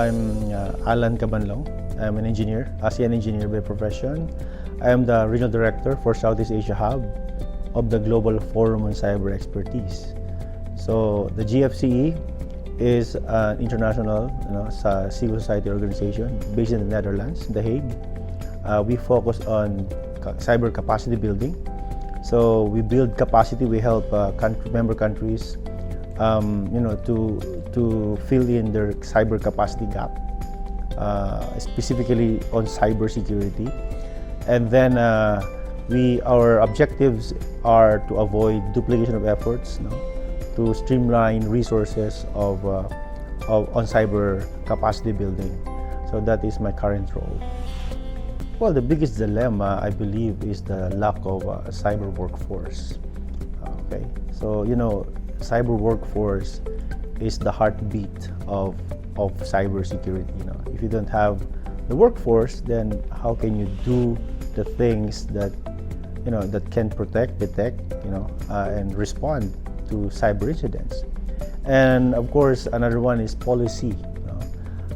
I'm Allan Cabanlong. I'm an engineer, ASEAN engineer by profession. I am the Regional Director for Southeast Asia Hub of the Global Forum on Cyber Expertise. So the GFCE is an international civil society organization based in the Netherlands, The Hague. We focus on cyber capacity building. So we build capacity, we help member countries to fill in their cyber capacity gap, specifically on cybersecurity. And then our objectives are to avoid duplication of efforts, to streamline resources on cyber capacity building. So that is my current role. Well, the biggest dilemma, I believe, is the lack of a cyber workforce. Okay, so cyber workforce is the heartbeat of cybersecurity. If you don't have the workforce, then how can you do the things that that can protect, detect, and respond to cyber incidents? And of course, another one is policy.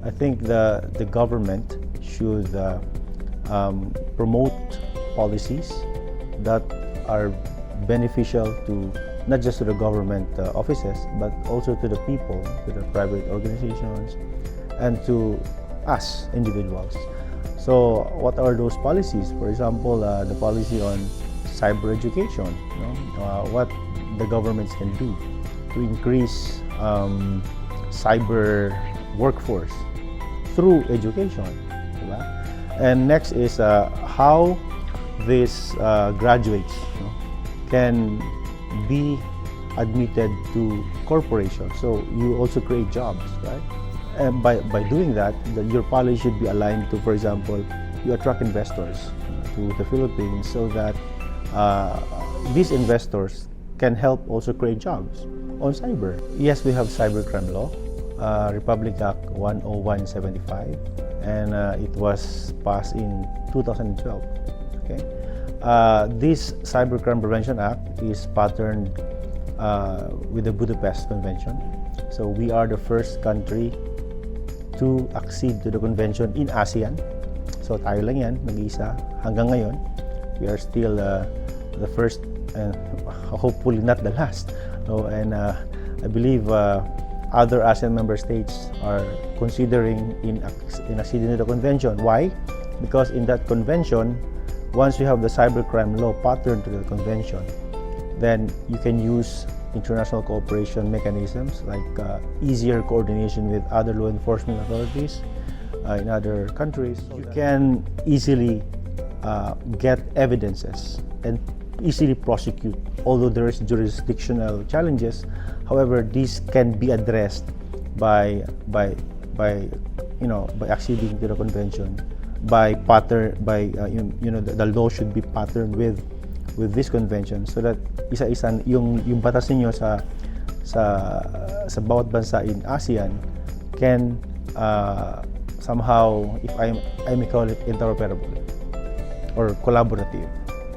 I think the government should promote policies that are beneficial to not just to the government offices, but also to the people, to the private organizations, and to us individuals. So what are those policies? For example, the policy on cyber education, what the governments can do to increase cyber workforce through education. And next is how these graduates can be admitted to corporations. So you also create jobs, right? And by doing that, your policy should be aligned to, for example, you attract investors to the Philippines so that these investors can help also create jobs on cyber. Yes, we have cybercrime law, Republic Act 10175, and it was passed in 2012. Okay, this Cybercrime Prevention Act is patterned with the Budapest Convention. So we are the first country to accede to the convention in ASEAN. So tayo lang yan, nag-iisa. Hanggang ngayon, we are still the first and hopefully not the last. And I believe other ASEAN member states are considering in acceding to the convention. Why? Because in that convention, once you have the cybercrime law patterned to the convention, then you can use international cooperation mechanisms like easier coordination with other law enforcement authorities in other countries. You can easily get evidences and easily prosecute, although there is jurisdictional challenges. However, these can be addressed by acceding to the convention, the law should be patterned with this convention, so that isa-isa yung batas ninyo sa bawat bansa in ASEAN can somehow, if I may call it, interoperable or collaborative.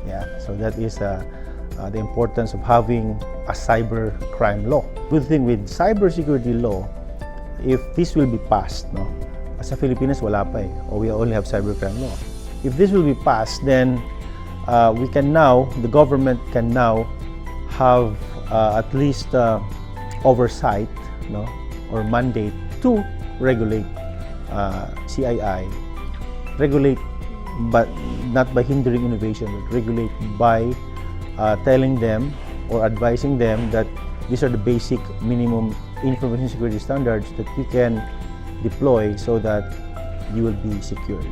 Yeah, so that is the importance of having a cyber crime law. Good thing with cybersecurity law, if this will be passed, sa Philippines wala pa or we only have cybercrime law. If this will be passed, then the government can now have at least oversight, or mandate to regulate CII, regulate but not by hindering innovation, but regulate by telling them or advising them that these are the basic minimum information security standards that you can deploy so that you will be secured.